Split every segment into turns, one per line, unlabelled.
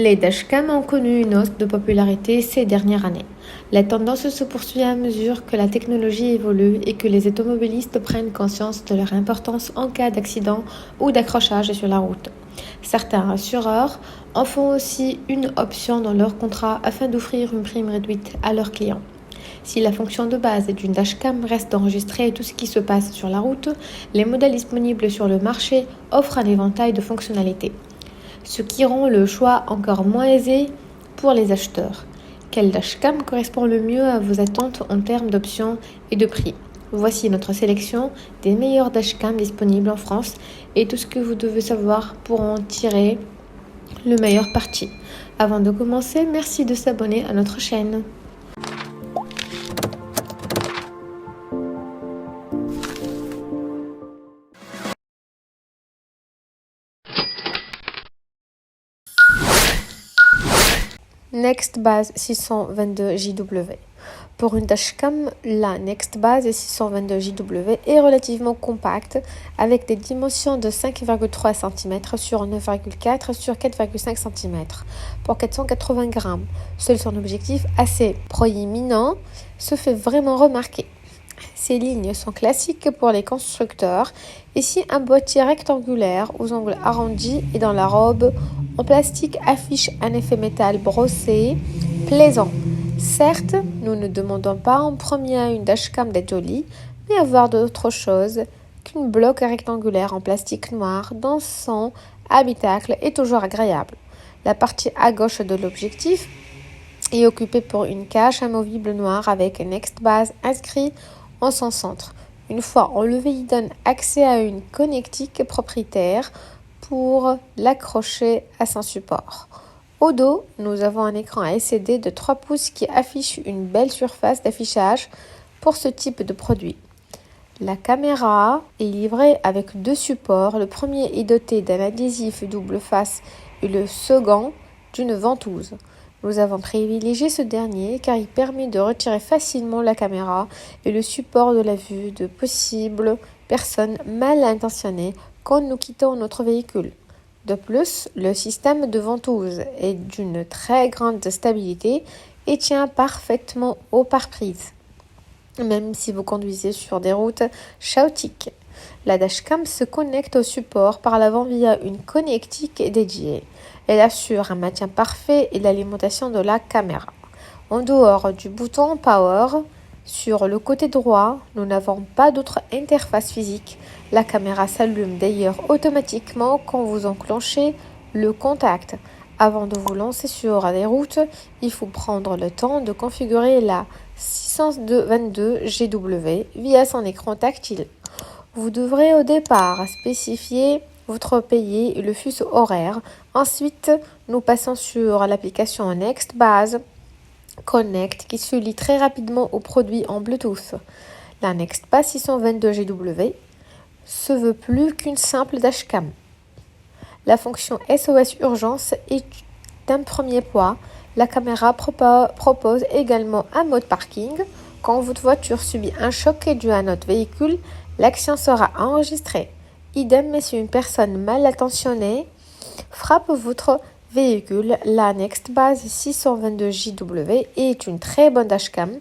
Les dashcams ont connu une hausse de popularité ces dernières années. La tendance se poursuit à mesure que la technologie évolue et que les automobilistes prennent conscience de leur importance en cas d'accident ou d'accrochage sur la route. Certains assureurs en font aussi une option dans leur contrat afin d'offrir une prime réduite à leurs clients. Si la fonction de base d'une dashcam reste d'enregistrer tout ce qui se passe sur la route, les modèles disponibles sur le marché offrent un éventail de fonctionnalités, ce qui rend le choix encore moins aisé pour les acheteurs. Quel dashcam correspond le mieux à vos attentes en termes d'options et de prix? Voici notre sélection des meilleurs dashcams disponibles en France et tout ce que vous devez savoir pour en tirer le meilleur parti. Avant de commencer, merci de s'abonner à notre chaîne. NextBase 622JW. Pour une dashcam, la NextBase 622JW est relativement compacte avec des dimensions de 5,3 cm sur 9,4 sur 4,5 cm pour 480 grammes. Seul son objectif assez proéminent se fait vraiment remarquer. Ces lignes sont classiques pour les constructeurs. Ici, un boîtier rectangulaire aux angles arrondis et dans la robe en plastique affiche un effet métal brossé plaisant. Certes, nous ne demandons pas en premier à une dashcam d'être jolie, mais avoir d'autre chose qu'une bloc rectangulaire en plastique noir dans son habitacle est toujours agréable. La partie à gauche de l'objectif est occupée pour une cache amovible noire avec NextBase inscrit en son centre. Une fois enlevé, il donne accès à une connectique propriétaire pour l'accrocher à son support. Au dos, nous avons un écran LCD de 3 pouces qui affiche une belle surface d'affichage pour ce type de produit. La caméra est livrée avec deux supports. Le premier est doté d'un adhésif double face et le second d'une ventouse. Nous avons privilégié ce dernier car il permet de retirer facilement la caméra et le support de la vue de possibles personnes mal intentionnées quand nous quittons notre véhicule. De plus, le système de ventouse est d'une très grande stabilité et tient parfaitement au pare-brise, même si vous conduisez sur des routes chaotiques. La dashcam se connecte au support par l'avant via une connectique dédiée. Elle assure un maintien parfait et l'alimentation de la caméra. En dehors du bouton Power, sur le côté droit, nous n'avons pas d'autre interface physique. La caméra s'allume d'ailleurs automatiquement quand vous enclenchez le contact. Avant de vous lancer sur les routes, il faut prendre le temps de configurer la 622GW via son écran tactile. Vous devrez au départ spécifier votre pays et le fuseau horaire. Ensuite, nous passons sur l'application NextBase Connect qui se lie très rapidement aux produits en Bluetooth. La NextBase 622GW se veut plus qu'une simple dashcam. La fonction SOS Urgence est un premier pas. La caméra propose également un mode parking. Quand votre voiture subit un choc dû à notre véhicule, l'action sera enregistrée. Idem si une personne mal intentionnée frappe votre véhicule. La NextBase 622JW est une très bonne dashcam.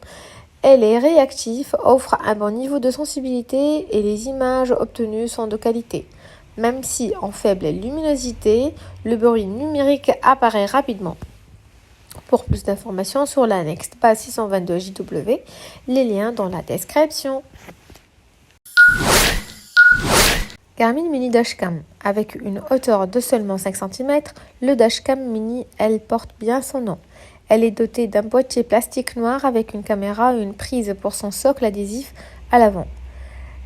Elle est réactive, offre un bon niveau de sensibilité et les images obtenues sont de qualité. Même si en faible luminosité, le bruit numérique apparaît rapidement. Pour plus d'informations sur la NextBase 622JW, les liens dans la description. Garmin Mini Dashcam. Avec une hauteur de seulement 5 cm, le Dashcam Mini, elle porte bien son nom. Elle est dotée d'un boîtier plastique noir avec une caméra et une prise pour son socle adhésif à l'avant.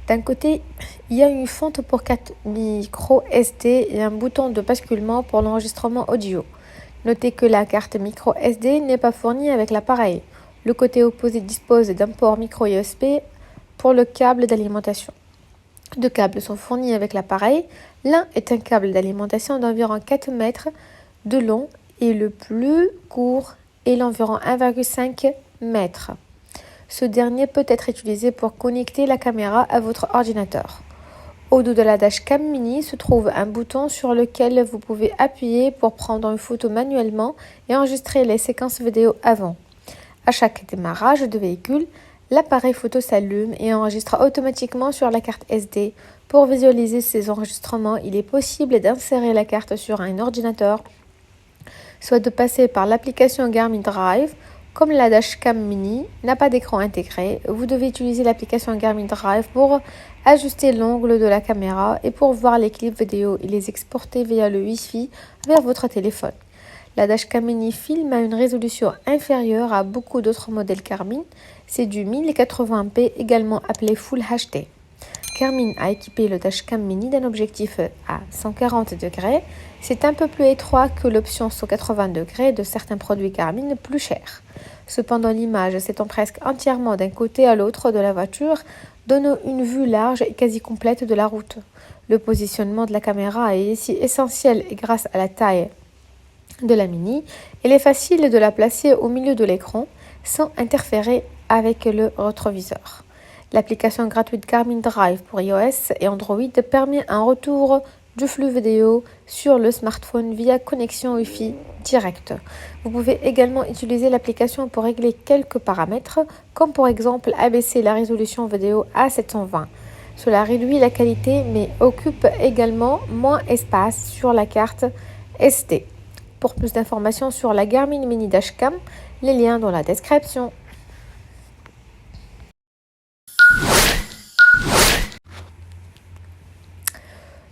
D'un côté, il y a une fente pour 4 micros SD et un bouton de basculement pour l'enregistrement audio. Notez que la carte micro SD n'est pas fournie avec l'appareil. Le côté opposé dispose d'un port micro USB pour le câble d'alimentation. Deux câbles sont fournis avec l'appareil. L'un est un câble d'alimentation d'environ 4 mètres de long et le plus court est l'environ 1,5 mètres. Ce dernier peut être utilisé pour connecter la caméra à votre ordinateur. Au dos de la dashcam mini se trouve un bouton sur lequel vous pouvez appuyer pour prendre une photo manuellement et enregistrer les séquences vidéo avant. À chaque démarrage de véhicule, l'appareil photo s'allume et enregistre automatiquement sur la carte SD. Pour visualiser ces enregistrements, il est possible d'insérer la carte sur un ordinateur, soit de passer par l'application Garmin Drive. Comme la dashcam mini n'a pas d'écran intégré, vous devez utiliser l'application Garmin Drive pour ajuster l'angle de la caméra et pour voir les clips vidéo et les exporter via le Wi-Fi vers votre téléphone. La dashcam mini filme à une résolution inférieure à beaucoup d'autres modèles Garmin. C'est du 1080p, également appelé Full HD. Garmin a équipé le dashcam mini d'un objectif à 140 degrés. C'est un peu plus étroit que l'option 180 degrés de certains produits Garmin plus chers. Cependant, l'image s'étend presque entièrement d'un côté à l'autre de la voiture, donnant une vue large et quasi complète de la route. Le positionnement de la caméra est ici essentiel et grâce à la taille de la mini, il est facile de la placer au milieu de l'écran sans interférer avec le rétroviseur. L'application gratuite Garmin Drive pour iOS et Android permet un retour du flux vidéo sur le smartphone via connexion Wi-Fi directe. Vous pouvez également utiliser l'application pour régler quelques paramètres, comme par exemple abaisser la résolution vidéo à 720. Cela réduit la qualité mais occupe également moins d'espace sur la carte SD. Pour plus d'informations sur la Garmin Mini Dashcam, les liens dans la description.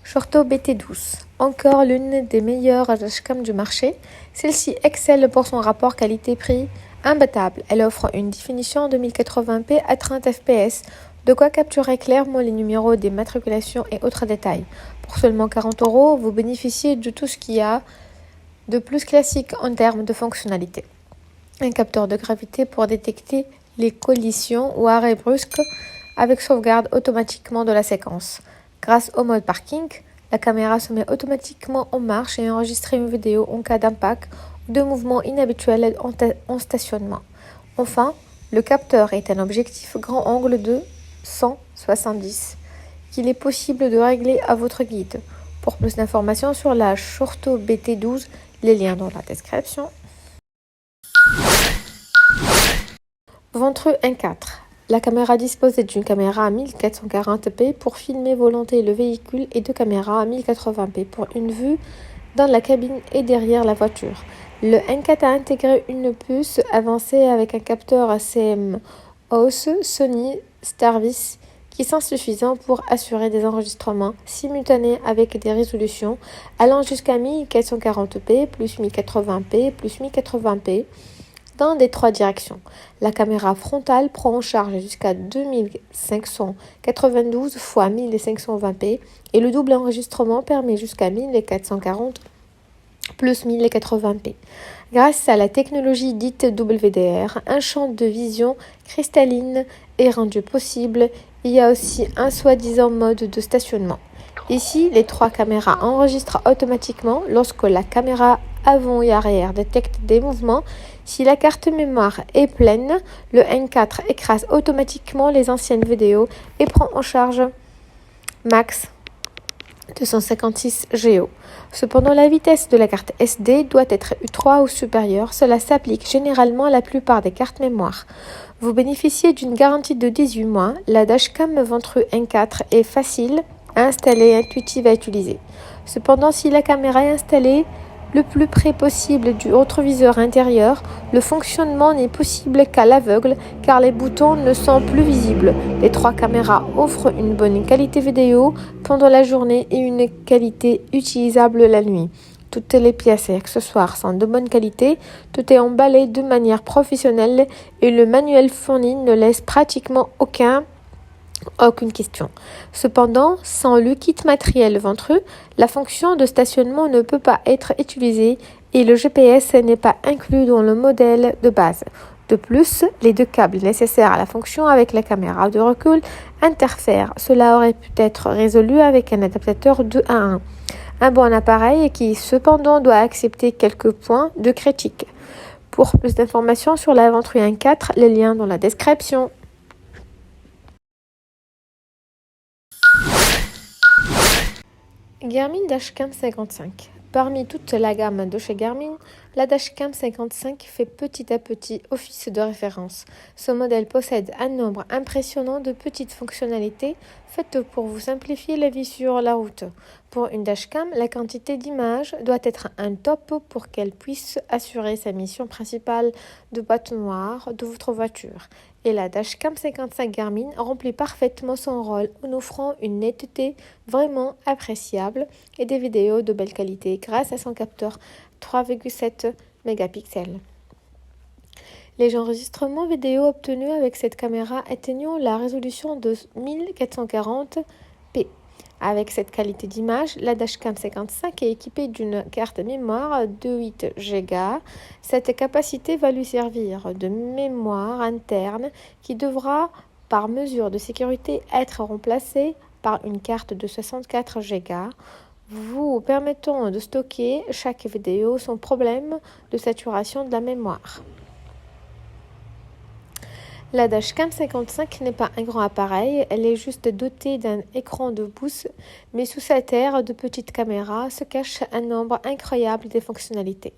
Shorto BT12, encore l'une des meilleures dashcams du marché. Celle-ci excelle pour son rapport qualité-prix imbattable. Elle offre une définition de 1080p à 30 fps, de quoi capturer clairement les numéros des matriculations et autres détails. Pour seulement 40 €, vous bénéficiez de tout ce qu'il y a de plus classique en termes de fonctionnalité. Un capteur de gravité pour détecter les collisions ou arrêts brusques avec sauvegarde automatiquement de la séquence. Grâce au mode parking, la caméra se met automatiquement en marche et enregistre une vidéo en cas d'impact ou de mouvement inhabituel en stationnement. Enfin, le capteur est un objectif grand angle de 170 qu'il est possible de régler à votre guide. Pour plus d'informations sur la Shorto BT12, les liens dans la description. Ventru 1.4. La caméra dispose d'une caméra à 1440p pour filmer volonté le véhicule et deux caméras à 1080p pour une vue dans la cabine et derrière la voiture. Le 1.4 a intégré une puce avancée avec un capteur CMOS Sony Starvis qui sont suffisants pour assurer des enregistrements simultanés avec des résolutions allant jusqu'à 1440p, plus 1080p, plus 1080p dans des trois directions. La caméra frontale prend en charge jusqu'à 2592 x 1520p et le double enregistrement permet jusqu'à 1440 plus 1080p. Grâce à la technologie dite WDR, un champ de vision cristalline est rendu possible. Il y a aussi un soi-disant mode de stationnement. Ici, les trois caméras enregistrent automatiquement lorsque la caméra avant et arrière détecte des mouvements. Si la carte mémoire est pleine, le N4 écrase automatiquement les anciennes vidéos et prend en charge max 256 Go. Cependant, la vitesse de la carte SD doit être U3 ou supérieure. Cela s'applique généralement à la plupart des cartes mémoire. Vous bénéficiez d'une garantie de 18 mois. La dashcam Ventru N4 est facile à installer et intuitive à utiliser. Cependant, si la caméra est installée le plus près possible du rétroviseur intérieur, le fonctionnement n'est possible qu'à l'aveugle car les boutons ne sont plus visibles. Les trois caméras offrent une bonne qualité vidéo pendant la journée et une qualité utilisable la nuit. Toutes les pièces et accessoires sont de bonne qualité, tout est emballé de manière professionnelle et le manuel fourni ne laisse pratiquement aucune question. Cependant, sans le kit matériel Ventru, la fonction de stationnement ne peut pas être utilisée et le GPS n'est pas inclus dans le modèle de base. De plus, les deux câbles nécessaires à la fonction avec la caméra de recul interfèrent. Cela aurait pu être résolu avec un adaptateur 2 à 1. Un bon appareil qui cependant doit accepter quelques points de critique. Pour plus d'informations sur la Ventru 1.4, les liens dans la description. Garmin Dashcam 55. Parmi toute la gamme de chez Garmin, la Dashcam 55 fait petit à petit office de référence. Ce modèle possède un nombre impressionnant de petites fonctionnalités faites pour vous simplifier la vie sur la route. Pour une Dashcam, la quantité d'images doit être un top pour qu'elle puisse assurer sa mission principale de boîte noire de votre voiture. Et la Dashcam 55 Garmin remplit parfaitement son rôle en offrant une netteté vraiment appréciable et des vidéos de belle qualité grâce à son capteur 3,7 mégapixels. Les enregistrements vidéo obtenus avec cette caméra atteignent la résolution de 1440p. Avec cette qualité d'image, la Dashcam 55 est équipée d'une carte mémoire de 8 Go. Cette capacité va lui servir de mémoire interne qui devra, par mesure de sécurité, être remplacée par une carte de 64 Go, vous permettant de stocker chaque vidéo sans problème de saturation de la mémoire. La Dashcam 55 n'est pas un grand appareil, elle est juste dotée d'un écran de pouce, mais sous cette aire de petite caméra se cache un nombre incroyable de fonctionnalités.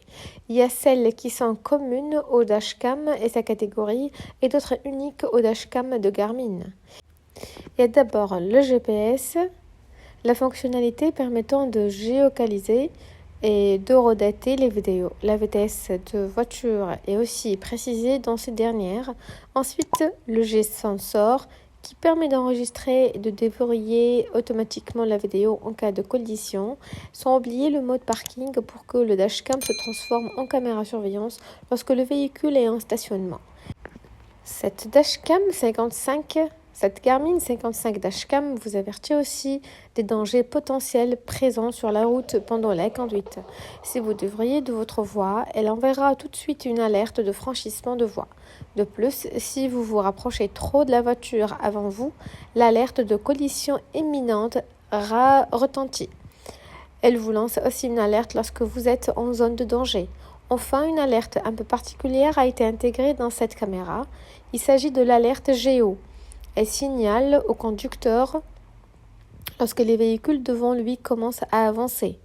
Il y a celles qui sont communes au Dashcam et sa catégorie, et d'autres uniques au Dashcam de Garmin. Il y a d'abord le GPS, la fonctionnalité permettant de géolocaliser et d'horodater les vidéos. La vitesse de voiture est aussi précisée dans ces dernières. Ensuite, le G-Sensor qui permet d'enregistrer et de déverrouiller automatiquement la vidéo en cas de collision, sans oublier le mode parking pour que le dashcam se transforme en caméra surveillance lorsque le véhicule est en stationnement. Cette Garmin 55 Dashcam vous avertit aussi des dangers potentiels présents sur la route pendant la conduite. Si vous devriez de votre voie, elle enverra tout de suite une alerte de franchissement de voie. De plus, si vous vous rapprochez trop de la voiture avant vous, l'alerte de collision imminente retentit. Elle vous lance aussi une alerte lorsque vous êtes en zone de danger. Enfin, une alerte un peu particulière a été intégrée dans cette caméra. Il s'agit de l'alerte Géo. Elle signale au conducteur lorsque les véhicules devant lui commencent à avancer.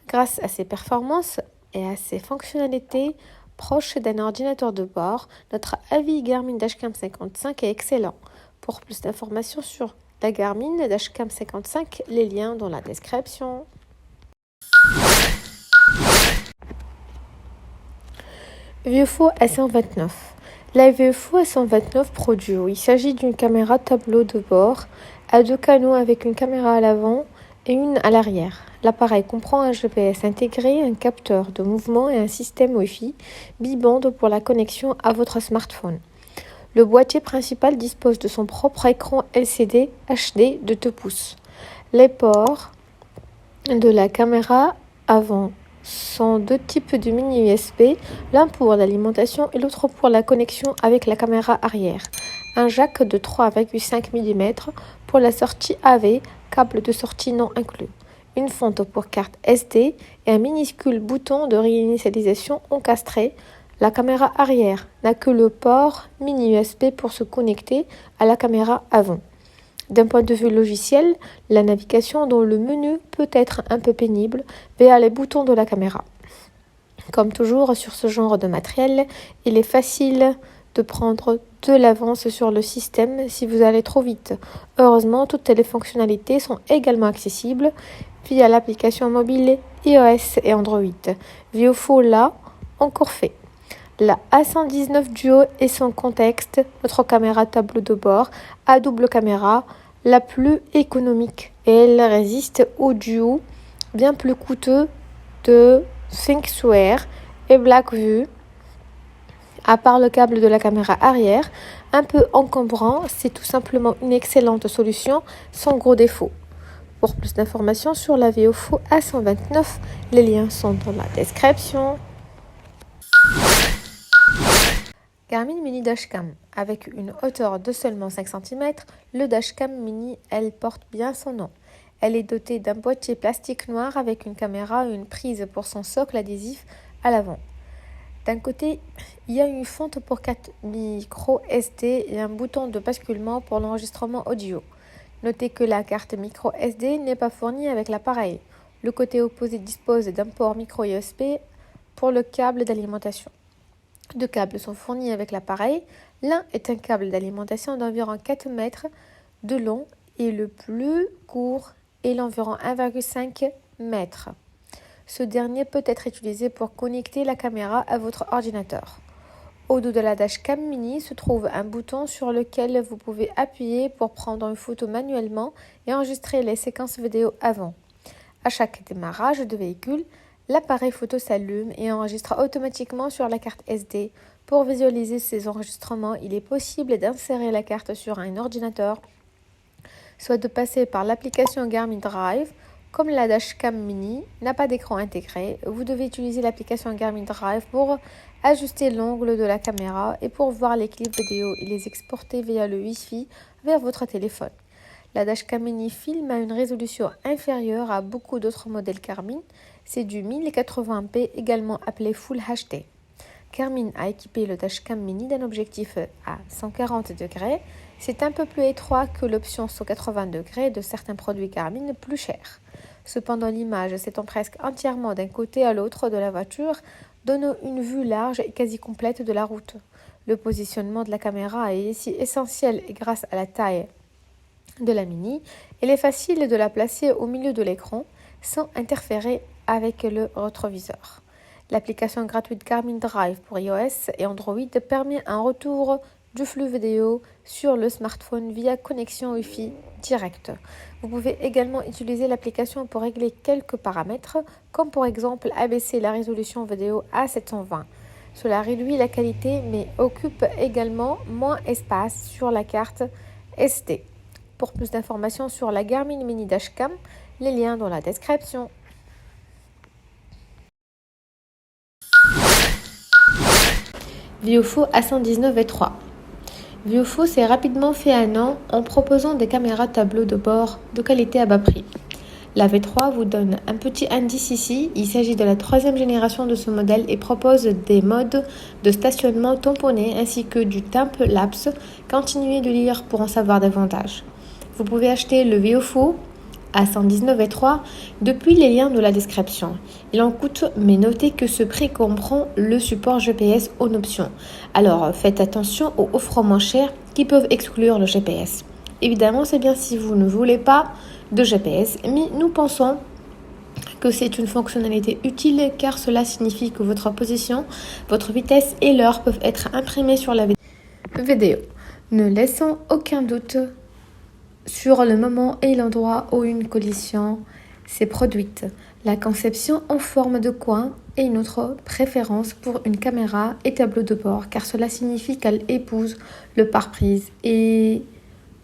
Grâce à ses performances et à ses fonctionnalités proches d'un ordinateur de bord, notre avis Garmin Dashcam 55 est excellent. Pour plus d'informations sur la Garmin Dashcam 55, les liens dans la description. Viewfo A129. La Viewfo A129 Pro Duo. Il s'agit d'une caméra tableau de bord à 2 canaux avec une caméra à l'avant et une à l'arrière. L'appareil comprend un GPS intégré, un capteur de mouvement et un système Wi-Fi bi-bande pour la connexion à votre smartphone. Le boîtier principal dispose de son propre écran LCD HD de 2 pouces. Les ports de la caméra avant sont 2 types de mini USB, l'un pour l'alimentation et l'autre pour la connexion avec la caméra arrière. Un jack de 3,5 mm pour la sortie AV, câble de sortie non inclus. Une fente pour carte SD et un minuscule bouton de réinitialisation encastré. La caméra arrière n'a que le port mini USB pour se connecter à la caméra avant. D'un point de vue logiciel, la navigation dans le menu peut être un peu pénible via les boutons de la caméra. Comme toujours sur ce genre de matériel, il est facile de prendre de l'avance sur le système si vous allez trop vite. Heureusement, toutes les fonctionnalités sont également accessibles via l'application mobile iOS et Android. Viewfo l'a encore fait. La A119 Duo est son contexte, notre caméra tableau de bord à double caméra, la plus économique. Et elle résiste au Duo, bien plus coûteux de ThinkSquare et Blackview. À part le câble de la caméra arrière, un peu encombrant, c'est tout simplement une excellente solution sans gros défauts. Pour plus d'informations sur la Viewfo A129, les liens sont dans la description. Garmin Mini Dashcam. Avec une hauteur de seulement 5 cm, le Dashcam Mini, elle porte bien son nom. Elle est dotée d'un boîtier plastique noir avec une caméra et une prise pour son socle adhésif à l'avant. D'un côté, il y a une fente pour 4 micros SD et un bouton de basculement pour l'enregistrement audio. Notez que la carte micro SD n'est pas fournie avec l'appareil. Le côté opposé dispose d'un port micro USB pour le câble d'alimentation. Deux câbles sont fournis avec l'appareil. L'un est un câble d'alimentation d'environ 4 mètres de long et le plus court est d'environ 1,5 mètres. Ce dernier peut être utilisé pour connecter la caméra à votre ordinateur. Au dos de la dashcam mini se trouve un bouton sur lequel vous pouvez appuyer pour prendre une photo manuellement et enregistrer les séquences vidéo avant. À chaque démarrage de véhicule, l'appareil photo s'allume et enregistre automatiquement sur la carte SD. Pour visualiser ces enregistrements, il est possible d'insérer la carte sur un ordinateur, soit de passer par l'application Garmin Drive. Comme la dashcam mini n'a pas d'écran intégré, vous devez utiliser l'application Garmin Drive pour ajuster l'angle de la caméra et pour voir les clips vidéo et les exporter via le Wi-Fi vers votre téléphone. La dashcam mini filme à une résolution inférieure à beaucoup d'autres modèles Garmin. C'est du 1080p, également appelé Full HD. Garmin a équipé le dashcam mini d'un objectif à 140 degrés. C'est un peu plus étroit que l'option 180 degrés de certains produits Garmin plus chers. Cependant, l'image s'étend presque entièrement d'un côté à l'autre de la voiture, donnant une vue large et quasi complète de la route. Le positionnement de la caméra est ici essentiel et grâce à la taille de la mini, il est facile de la placer au milieu de l'écran sans interférer avec le rétroviseur. L'application gratuite Garmin Drive pour iOS et Android permet un retour du flux vidéo sur le smartphone via connexion Wi-Fi directe. Vous pouvez également utiliser l'application pour régler quelques paramètres, comme par exemple abaisser la résolution vidéo à 720. Cela réduit la qualité mais occupe également moins d'espace sur la carte SD. Pour plus d'informations sur la Garmin Mini Dashcam, les liens dans la description. Viofo A119V3. Viofo s'est rapidement fait un nom en proposant des caméras tableau de bord de qualité à bas prix. La V3 vous donne un petit indice ici, il s'agit de la 3e génération de ce modèle et propose des modes de stationnement tamponnés ainsi que du time-lapse. Continuez de lire pour en savoir davantage. Vous pouvez acheter le Viofo A119V3 depuis les liens de la description. Il en coûte, mais notez que ce prix comprend le support GPS en option. Alors faites attention aux offres moins chères qui peuvent exclure le GPS. Évidemment, c'est bien si vous ne voulez pas de GPS, mais nous pensons que c'est une fonctionnalité utile car cela signifie que votre position, votre vitesse et l'heure peuvent être imprimées sur la vidéo, ne laissant aucun doute sur le moment et l'endroit où une collision s'est produite. La conception en forme de coin est une autre préférence pour une caméra et tableau de bord car cela signifie qu'elle épouse le pare-brise et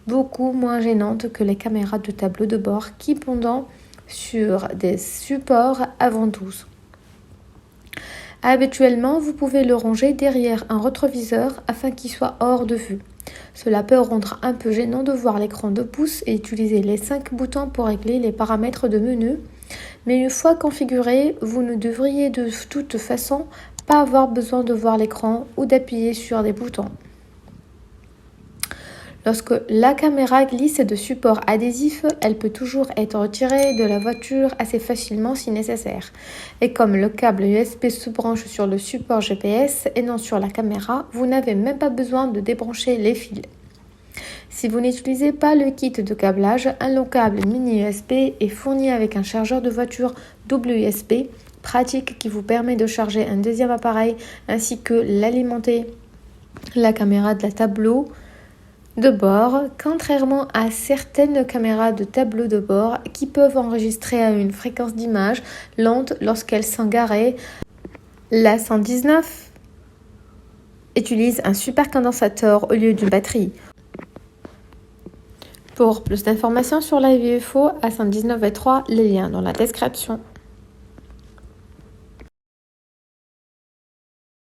beaucoup moins gênante que les caméras de tableau de bord qui pendant sur des supports à ventouse. Habituellement, vous pouvez le ranger derrière un rétroviseur afin qu'il soit hors de vue. Cela peut rendre un peu gênant de voir l'écran de pouce et utiliser les 5 boutons pour régler les paramètres de menu. Mais une fois configuré, vous ne devriez de toute façon pas avoir besoin de voir l'écran ou d'appuyer sur des boutons. Lorsque la caméra glisse de support adhésif, elle peut toujours être retirée de la voiture assez facilement si nécessaire. Et comme le câble USB se branche sur le support GPS et non sur la caméra, vous n'avez même pas besoin de débrancher les fils. Si vous n'utilisez pas le kit de câblage, un long câble mini USB est fourni avec un chargeur de voiture double USB, pratique qui vous permet de charger un deuxième appareil ainsi que l'alimenter la caméra de la tableau de bord, contrairement à certaines caméras de tableau de bord qui peuvent enregistrer à une fréquence d'image lente lorsqu'elles sont garées. La 119 utilise un supercondensateur au lieu d'une batterie. Pour plus d'informations sur la Viofo A119V3, les liens dans la description.